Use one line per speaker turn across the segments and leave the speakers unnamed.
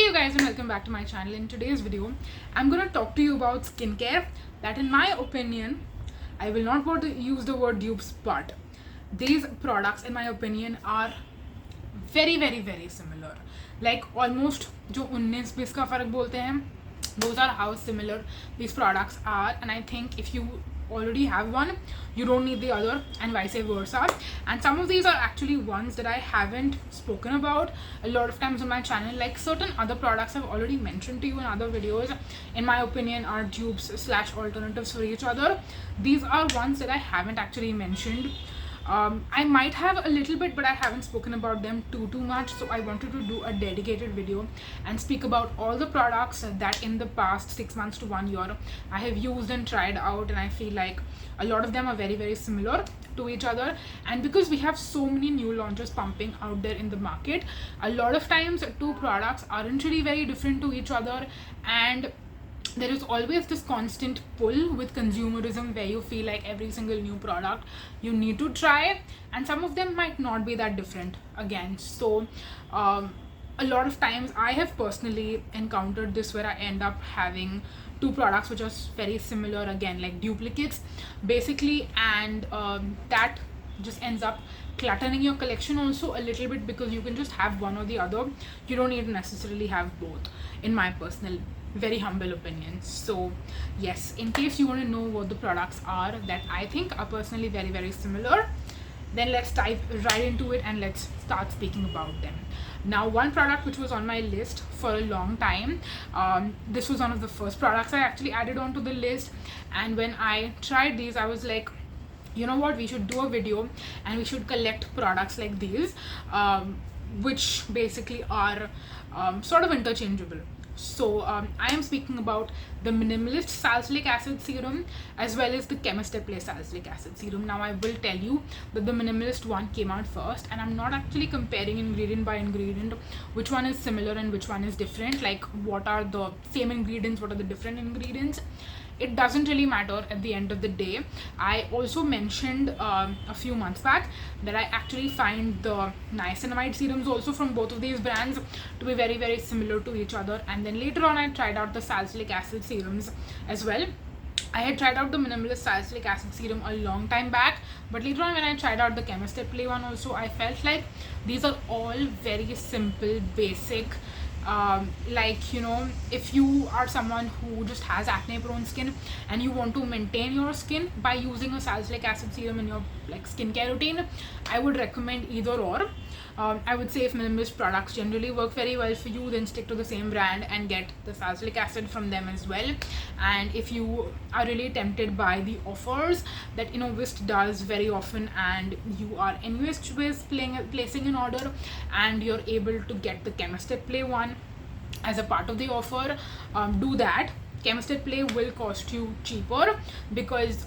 Hey you guys, and welcome back to my channel. In today's video I'm gonna talk to you about skincare that in my opinion, I will not want to use the word dupes, but these products in my opinion are very similar. Like almost जो 19-20 का फर्क बोलते हैं, those are how similar these products are. And I think if you already have one, you don't need the other, and vice versa. And some of these are actually ones that I haven't spoken about a lot of times on my channel. Like certain other products I've already mentioned to you in other videos, in my opinion, are dupes / alternatives for each other. These are ones that I haven't actually mentioned. I might have a little bit, but I haven't spoken about them too much, so I wanted to do a dedicated video and speak about all the products that in the past 6 months to 1 year I have used and tried out, and I feel like a lot of them are very similar to each other. And because we have so many new launches pumping out there in the market, a lot of times two products aren't really very different to each other, and there is always this constant pull with consumerism where you feel like every single new product you need to try, and some of them might not be that different again. So a lot of times I have personally encountered this where I end up having two products which are very similar, again like duplicates basically, and that just ends up cluttering your collection also a little bit, because you can just have one or the other. You don't need to necessarily have both, in my personal very humble opinion. So yes, in case you want to know what the products are that I think are personally very similar, then let's dive right into it and let's start speaking about them. Now, one product which was on my list for a long time, this was one of the first products I actually added onto the list, and when I tried these I was like, you know what, we should do a video and we should collect products like these, which basically are sort of interchangeable. So I am speaking about the Minimalist Salicylic Acid Serum as well as the Chemist Salicylic Acid Serum. Now I will tell you that the Minimalist one came out first, and I'm not actually comparing ingredient by ingredient which one is similar and which one is different, like what are the same ingredients, what are the different ingredients. It doesn't really matter at the end of the day. I also mentioned a few months back that I actually find the Niacinamide serums also from both of these brands to be very similar to each other. And then later on I tried out the Salicylic Acid serums as well. I had tried out the Minimalist Salicylic Acid Serum a long time back, but later on when I tried out the Chemist one also, I felt like these are all very simple, basic. Like, you know, if you are someone who just has acne prone skin and you want to maintain your skin by using a salicylic acid serum in your like skincare routine, I would recommend either or. I would say if minimalist products generally work very well for you, then stick to the same brand and get the salicylic acid from them as well. And if you are really tempted by the offers that Innovist does very often, and you are anyways placing an order and you're able to get the Chemist one as a part of the offer, do that. Chemist will cost you cheaper, because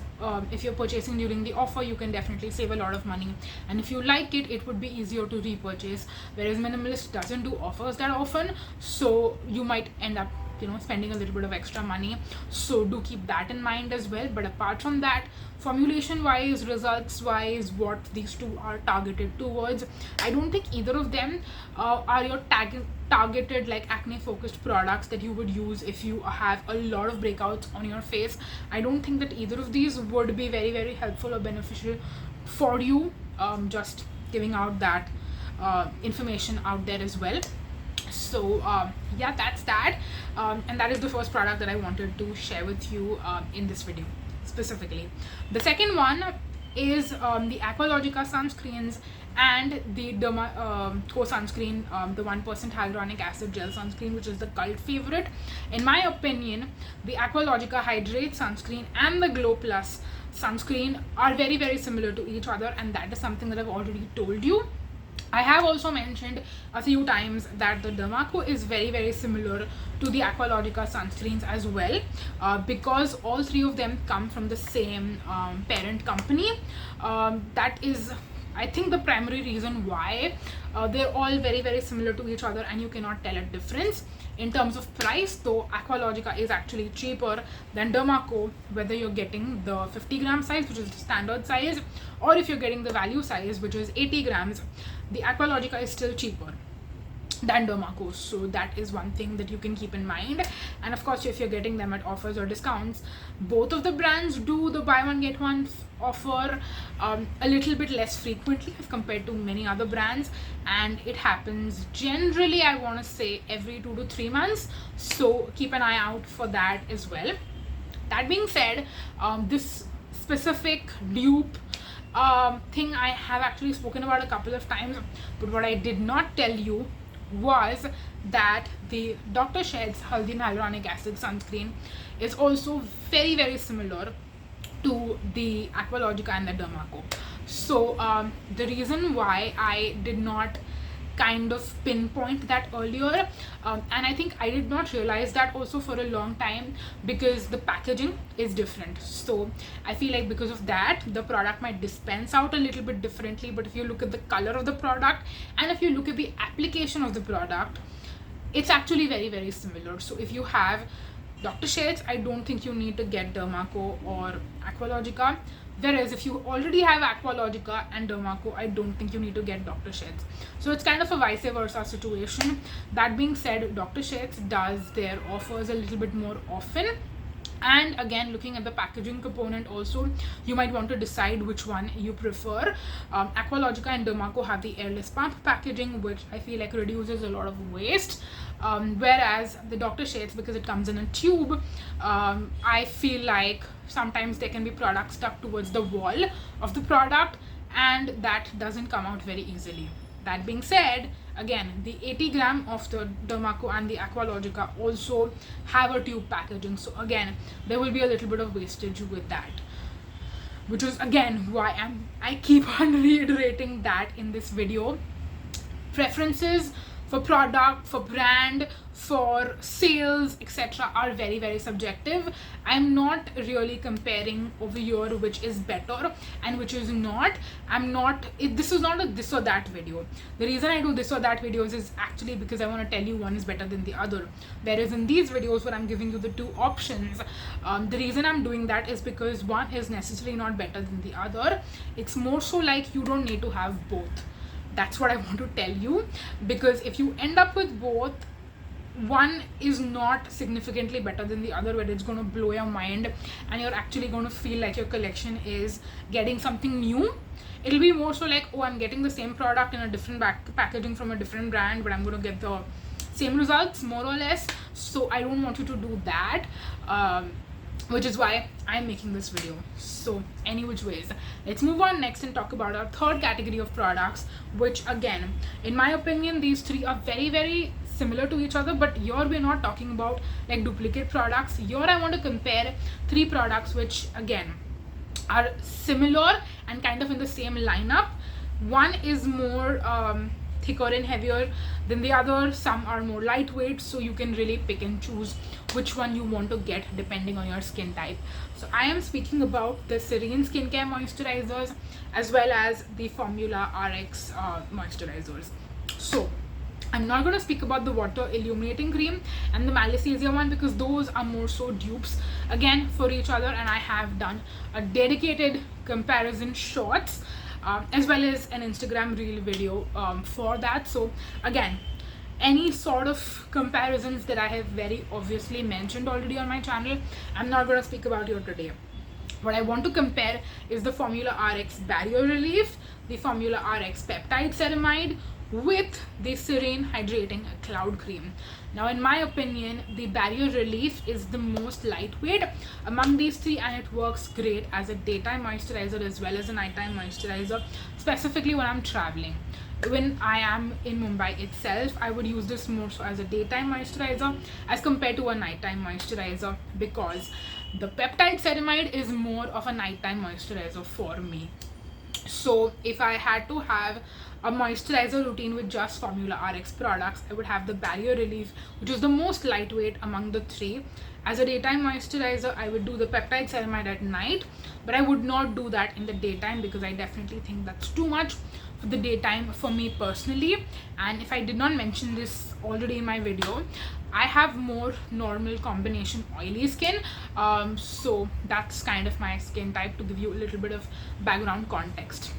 if you're purchasing during the offer, you can definitely save a lot of money, and if you like it, it would be easier to repurchase, whereas Minimalist doesn't do offers that often, so you might end up spending a little bit of extra money. So do keep that in mind as well. But apart from that, formulation wise, results wise, what these two are targeted towards, I don't think either of them are your targeted like acne focused products that you would use if you have a lot of breakouts on your face. I don't think that either of these would be very helpful or beneficial for you. Just giving out that information out there as well. So yeah, that's that, and that is the first product that I wanted to share with you in this video specifically. The second one is the Aqualogica sunscreens and the Dermaco sunscreen, the 1% hyaluronic acid gel sunscreen, which is the cult favorite. In my opinion, the Aqualogica Hydrate sunscreen and the Glow Plus sunscreen are very similar to each other, and that is something that I've already told you. I have also mentioned a few times that the Dermaco is very similar to the Aqualogica sunscreens as well, because all three of them come from the same parent company. That is, I think, the primary reason why they're all very similar to each other, and you cannot tell a difference. In terms of price though, Aqualogica is actually cheaper than Dermaco, whether you're getting the 50 gram size, which is the standard size, or if you're getting the value size, which is 80 grams, the Aqualogica is still cheaper. than Dermaco. So that is one thing that you can keep in mind. And of course, if you're getting them at offers or discounts, both of the brands do the buy one get one offer a little bit less frequently as compared to many other brands, and it happens generally, I want to say, every 2 to 3 months. So keep an eye out for that as well. That being said, this specific dupe thing I have actually spoken about a couple of times, but what I did not tell you was that the Dr. Sheths Haldi and Hyaluronic Acid Sunscreen is also very, very similar to the Aqualogica and the Dermaco. So the reason why I did not kind of pinpoint that earlier, and I think I did not realize that also for a long time, because the packaging is different. So I feel like because of that, the product might dispense out a little bit differently, but if you look at the color of the product and if you look at the application of the product, it's actually very, very similar. So if you have Dr. Sheths, I don't think you need to get Dermaco or Aqualogica. Whereas if you already have Aqualogica and Dermaco, I don't think you need to get Dr. Sheths. So it's kind of a vice versa situation. That being said, Dr. Sheths does their offers a little bit more often. And again, looking at the packaging component also, you might want to decide which one you prefer. Aqualogica and Dermaco have the airless pump packaging, which I feel like reduces a lot of waste. Whereas the Dr. Sheths, because it comes in a tube, I feel like sometimes there can be products stuck towards the wall of the product, and that doesn't come out very easily. That being said, again, the 80 gram of the Dermaco and the Aqualogica also have a tube packaging. So again, there will be a little bit of wastage with that, which is again why I keep on reiterating that in this video. Preferences for product, for brand, for sales, etc. are very, very subjective. I'm not really comparing over here which is better and which is not. This is not a this or that video. The reason I do this or that videos is actually because I want to tell you one is better than the other. Whereas in these videos where I'm giving you the two options, the reason I'm doing that is because one is necessarily not better than the other. It's more so like you don't need to have both. That's what I want to tell you, because if you end up with both, one is not significantly better than the other, where it's going to blow your mind and you're actually going to feel like your collection is getting something new. It'll be more so like, oh, I'm getting the same product in a different packaging from a different brand, but I'm going to get the same results more or less. So I don't want you to do that, which is why I'm making this video. So any which ways, let's move on next and talk about our third category of products, which again, in my opinion, these three are very, very similar to each other, but here we're not talking about like duplicate products. Here I want to compare three products which again are similar and kind of in the same lineup. One is more thicker and heavier than the other. Some are more lightweight, so you can really pick and choose which one you want to get depending on your skin type. So I am speaking about the Cerene skincare moisturizers as well as the Formularx moisturizers. So I'm not going to speak about the water illuminating cream and the Malicia one, because those are more so dupes again for each other, and I have done a dedicated comparison shorts as well as an Instagram reel video for that. So again, any sort of comparisons that I have very obviously mentioned already on my channel, I'm not going to speak about here today. What I want to compare is the Formularx Barrier Relief, the Formularx Peptide Ceramide with the Cerene Hydrating Cloud Cream. Now in my opinion, the Barrier Relief is the most lightweight among these three, and it works great as a daytime moisturizer as well as a nighttime moisturizer, specifically when I'm traveling. When I am in Mumbai itself, I would use this more so as a daytime moisturizer as compared to a nighttime moisturizer, because the Peptide Ceramide is more of a nighttime moisturizer for me. So if I had to have a moisturizer routine with just Formularx products, I would have the Barrier Relief, which is the most lightweight among the three. As a daytime moisturizer, I would do the Peptide Ceramide at night, but I would not do that in the daytime because I definitely think that's too much for the daytime for me personally. And if I did not mention this already in my video, I have more normal combination oily skin, so that's kind of my skin type, to give you a little bit of background context.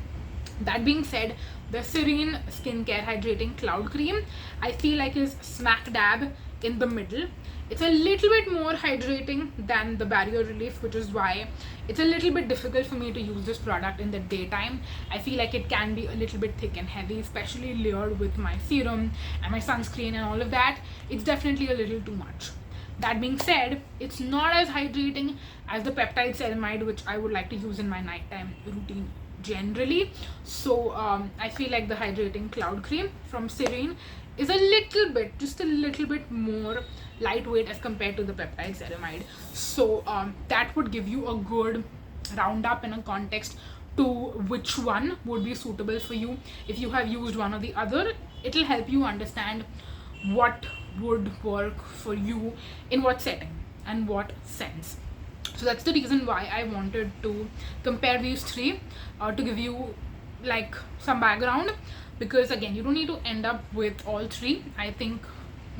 That being said, the Cerene Skincare Hydrating Cloud Cream, I feel like is smack dab in the middle. It's a little bit more hydrating than the Barrier Relief, which is why it's a little bit difficult for me to use this product in the daytime. I feel like it can be a little bit thick and heavy, especially layered with my serum and my sunscreen and all of that. It's definitely a little too much. That being said, it's not as hydrating as the Peptide Ceramide, which I would like to use in my nighttime routine generally. So I feel like the Hydrating Cloud Cream from Cerene is a little bit, just a little bit more lightweight as compared to the Peptide Ceramide. So that would give you a good roundup and a context to which one would be suitable for you. If you have used one or the other, it'll help you understand what would work for you in what setting and what sense. So that's the reason why I wanted to compare these three, to give you like some background, because again, you don't need to end up with all three. I think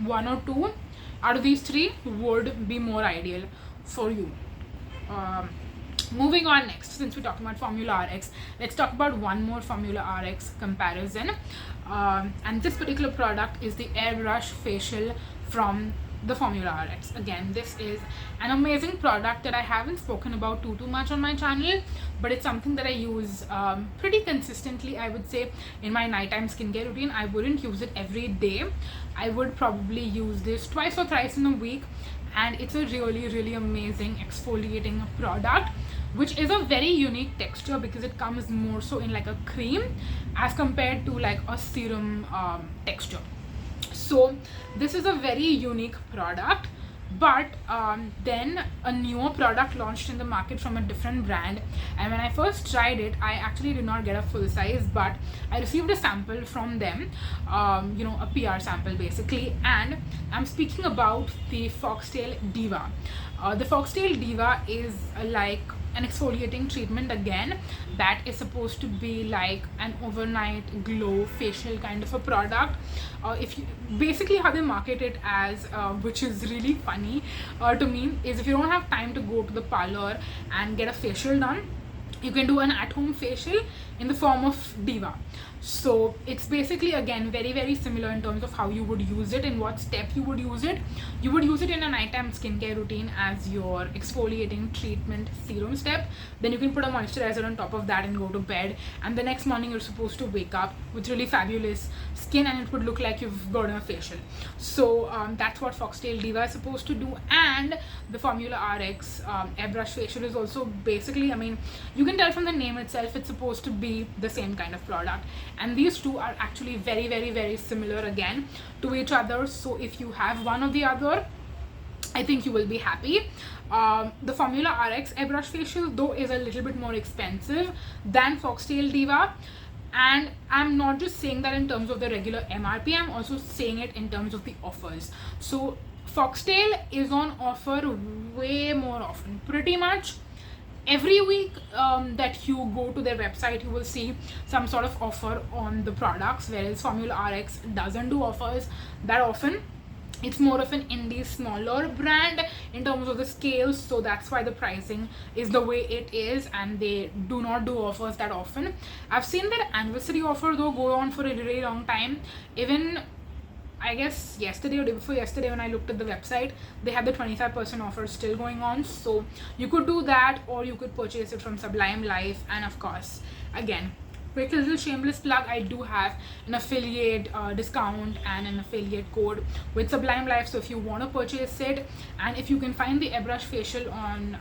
one or two out of these three would be more ideal for you. Moving on next, since we're talking about Formularx, let's talk about one more Formularx comparison. And this particular product is the Airbrush Facial from the Formularx. Again, this is an amazing product that I haven't spoken about too much on my channel, but it's something that I use pretty consistently, I would say, in my nighttime skincare routine. I wouldn't use it every day. I would probably use this twice or thrice in a week, and it's a really amazing exfoliating product, which is a very unique texture because it comes more so in like a cream as compared to like a serum texture. So this is a very unique product. But then a newer product launched in the market from a different brand, and when I first tried it, I actually did not get a full size, but I received a sample from them, a PR sample basically, and I'm speaking about the Foxtale Diva. The Foxtale Diva is like an exfoliating treatment again that is supposed to be like an overnight glow facial kind of a product. If you basically how they market it as, which is really funny to me, is if you don't have time to go to the parlor and get a facial done, you can do an at-home facial in the form of Diva. So it's basically again very similar in terms of how you would use it, in what step you would use it. You would use it in a nighttime skincare routine as your exfoliating treatment serum step. Then you can put a moisturizer on top of that and go to bed, and the next morning you're supposed to wake up with really fabulous skin and it would look like you've gotten a facial. So that's what Foxtale Diva is supposed to do. And the Formularx Airbrush Facial is also basically, I mean, you can tell from the name itself, it's supposed to be the same kind of product. And these two are actually very similar again to each other. So if you have one or the other, I think you will be happy. The Formularx Airbrush Facial though is a little bit more expensive than Foxtale Diva, and I'm not just saying that in terms of the regular MRP, I'm also saying it in terms of the offers. So Foxtale is on offer way more often, pretty much every week that you go to their website, you will see some sort of offer on the products, whereas Formularx doesn't do offers that often. It's more of an indie, smaller brand in terms of the scales, so that's why the pricing is the way it is, and they do not do offers that often. I've seen their anniversary offer though go on for a really long time. Even I guess yesterday or day before yesterday when I looked at the website, they had the 25% offer still going on. So you could do that, or you could purchase it from Sublime Life. And of course, again, quick little shameless plug, I do have an affiliate discount and an affiliate code with Sublime Life. So if you want to purchase it, and if you can find the Airbrush Facial on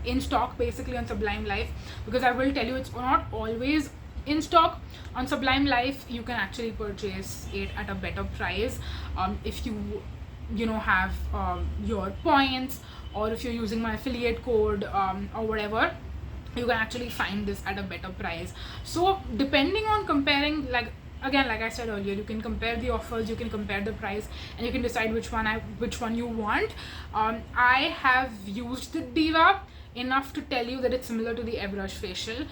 in stock basically on Sublime Life, because I will tell you it's not always in stock on Sublime Life, you can actually purchase it at a better price if you have your points, or if you're using my affiliate code or whatever, you can actually find this at a better price. So depending on comparing, like I said earlier, you can compare the offers, you can compare the price, and you can decide which one you want. I have used the Diva enough to tell you that it's similar to the Airbrush Facial,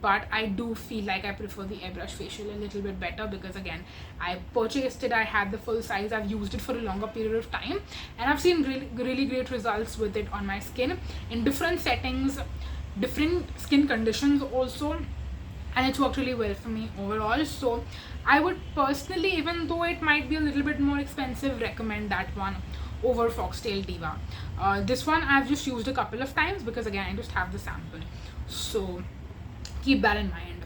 but I do feel like I prefer the Airbrush Facial a little bit better, because again, I purchased it, I had the full size, I've used it for a longer period of time, and I've seen really great results with it on my skin in different settings, different skin conditions also. and it's worked really well for me overall. So I would personally, even though it might be a little bit more expensive, recommend that one over Foxtale Diva. This one I've just used a couple of times because again I just have the sample, so keep that in mind.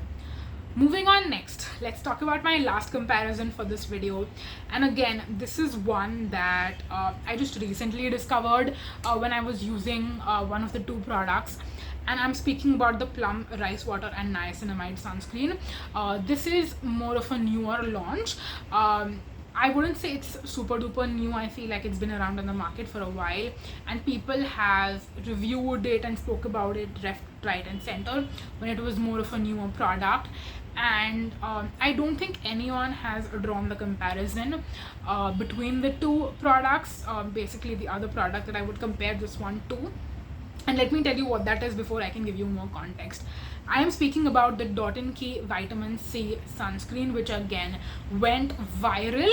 Moving on, next let's talk about my last comparison for this video, and again this is one that I just recently discovered when I was using one of the two products, and I'm speaking about the Plum Rice Water and Niacinamide Sunscreen. This is more of a newer launch. I wouldn't say it's super duper new. I feel like it's been around in the market for a while and people have reviewed it and spoke about it left, right and center when it was more of a newer product. And I don't think anyone has drawn the comparison between the two products, basically the other product that I would compare this one to. And let me tell you what that is before I can give you more context. I am speaking about the Dot & Key Vitamin C Sunscreen, which again went viral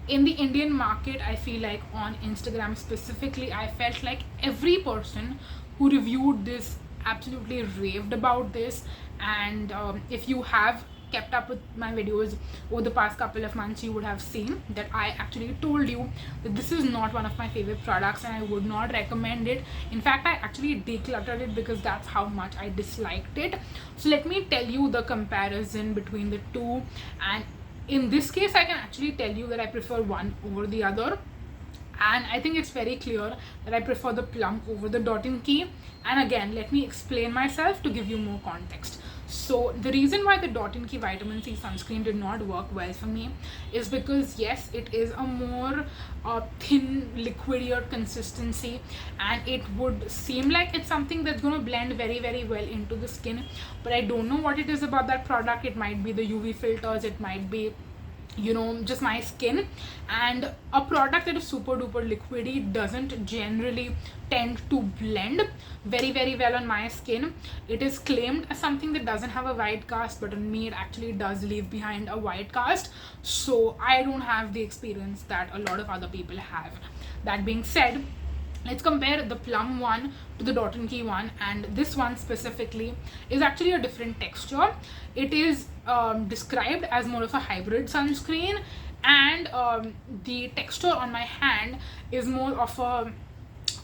in the Indian market. I feel like on Instagram specifically, I felt like every person who reviewed this absolutely raved about this. And if you have kept up with my videos over the past couple of months, you would have seen that I actually told you that this is not one of my favorite products and I would not recommend it. In fact, I actually decluttered it because that's how much I disliked it. So let me tell you the comparison between the two, and in this case I can actually tell you that I prefer one over the other. And I think it's very clear that I prefer the Plum over the Dot & Key. And again, let me explain myself to give you more context. So the reason why the Dot & Key Vitamin C Sunscreen did not work well for me is because yes, it is a more thin, liquidier consistency, and it would seem like it's something that's going to blend very, very well into the skin. But I don't know what it is about that product. It might be the UV filters, it might be, you know, just my skin. And a product that is super duper liquidy doesn't generally tend to blend very, very well on my skin. It is claimed as something that doesn't have a white cast, but on me it actually does leave behind a white cast. So I don't have the experience that a lot of other people have. That being said, let's compare the Plum one to the Dot & Key one, and this one specifically is actually a different texture. It is described as more of a hybrid sunscreen, and the texture on my hand is more of a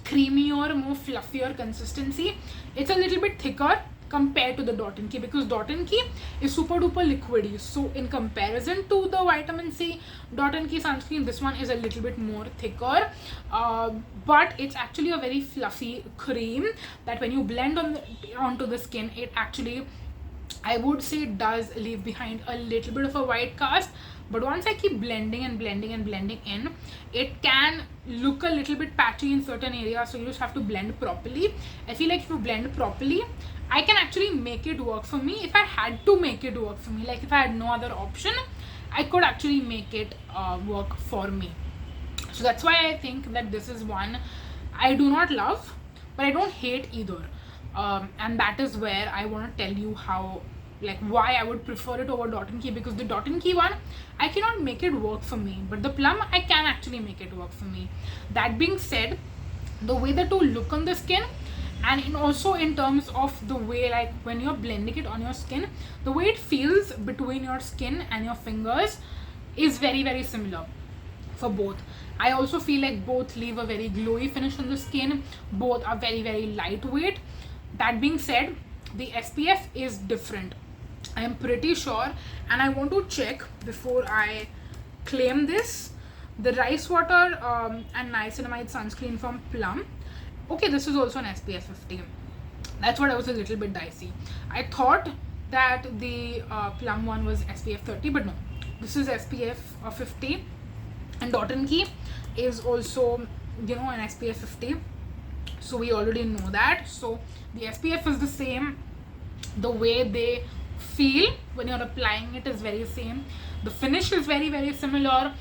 creamier, more fluffier consistency. It's a little bit thicker compared to the Dot & Key because Dot & Key is super duper liquidy. So in comparison to the Vitamin C Dot & Key sunscreen, this one is a little bit more thicker, but it's actually a very fluffy cream that when you blend onto the skin, it actually, I would say, it does leave behind a little bit of a white cast. But once I keep blending and blending and blending in, it can look a little bit patchy in certain areas, so you just have to blend properly. I feel like if you blend properly, I can actually make it work for me. If I had to make it work for me, like if I had no other option, I could actually make it work for me. So that's why I think that this is one I do not love, but I don't hate either. And that is where I want to tell you how, like, why I would prefer it over Dot & Key, because the Dot & Key one, I cannot make it work for me, but the Plum, I can actually make it work for me. That being said, the way the two look on the skin, and also in terms of the way, like, when you're blending it on your skin, the way it feels between your skin and your fingers is very, very similar for both. I also feel like both leave a very glowy finish on the skin. Both are very, very lightweight. That being said, the SPF is different, I am pretty sure, and I want to check before I claim this. The Rice Water and Niacinamide Sunscreen from Plum, okay, this is also an SPF 50. That's what I was a little bit dicey. I thought that the Plum one was SPF 30, but no, this is SPF 50. And Dot & Key is also, you know, an SPF 50. So we already know that. So the SPF is the same. The way they feel when you're applying it is very same. The finish is very, very similar,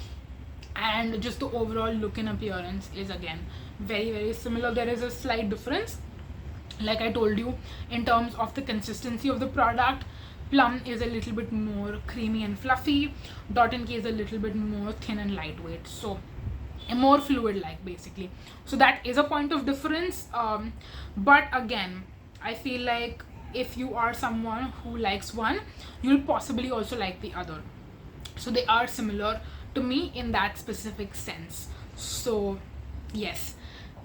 and just the overall look and appearance is again very, very similar. There is a slight difference, like I told you, in terms of the consistency of the product. Plum is a little bit more creamy and fluffy. Dot & Key is a little bit more thin and lightweight, so a more fluid like, basically. So that is a point of difference, but again, I feel like if you are someone who likes one, you'll possibly also like the other. So they are similar to me in that specific sense. So yes,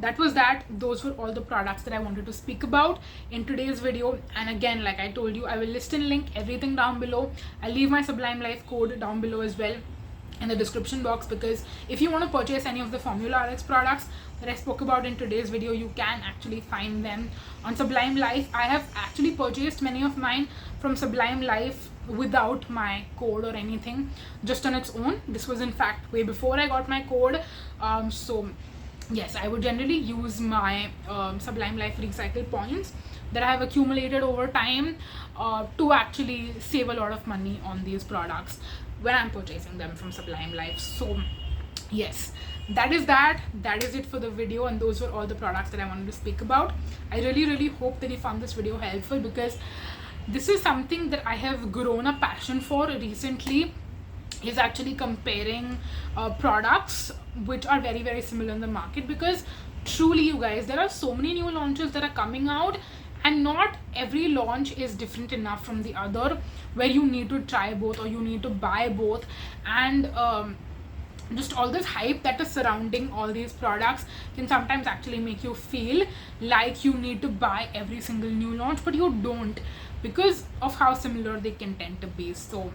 that was that. Those were all the products that I wanted to speak about in today's video. And again, like I told you, I will list and link everything down below. I'll leave my Sublime Life code down below as well in the description box, because if you want to purchase any of the Formularx products that I spoke about in today's video, you can actually find them on Sublime Life. I have actually purchased many of mine from Sublime Life without my code or anything, just on its own. This was in fact way before I got my code. So yes, I would generally use my Sublime Life recycle points that I have accumulated over time to actually save a lot of money on these products when I'm purchasing them from Sublime Life. So yes, that is it for the video, and those were all the products that I wanted to speak about. I really hope that you found this video helpful, because this is something that I have grown a passion for recently, is actually comparing products which are very similar in the market. Because truly, you guys, there are so many new launches that are coming out, and not every launch is different enough from the other where you need to try both or you need to buy both. And just all this hype that is surrounding all these products can sometimes actually make you feel like you need to buy every single new launch, but you don't, because of how similar they can tend to be. So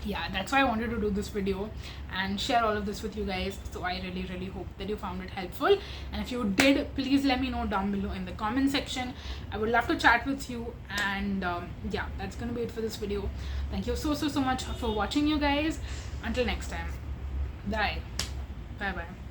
yeah, that's why I wanted to do this video and share all of this with you guys. So I really hope that you found it helpful, and if you did, please let me know down below in the comment section. I would love to chat with you. And yeah, that's gonna be it for this video. Thank you so much for watching, you guys. Until next time, bye bye.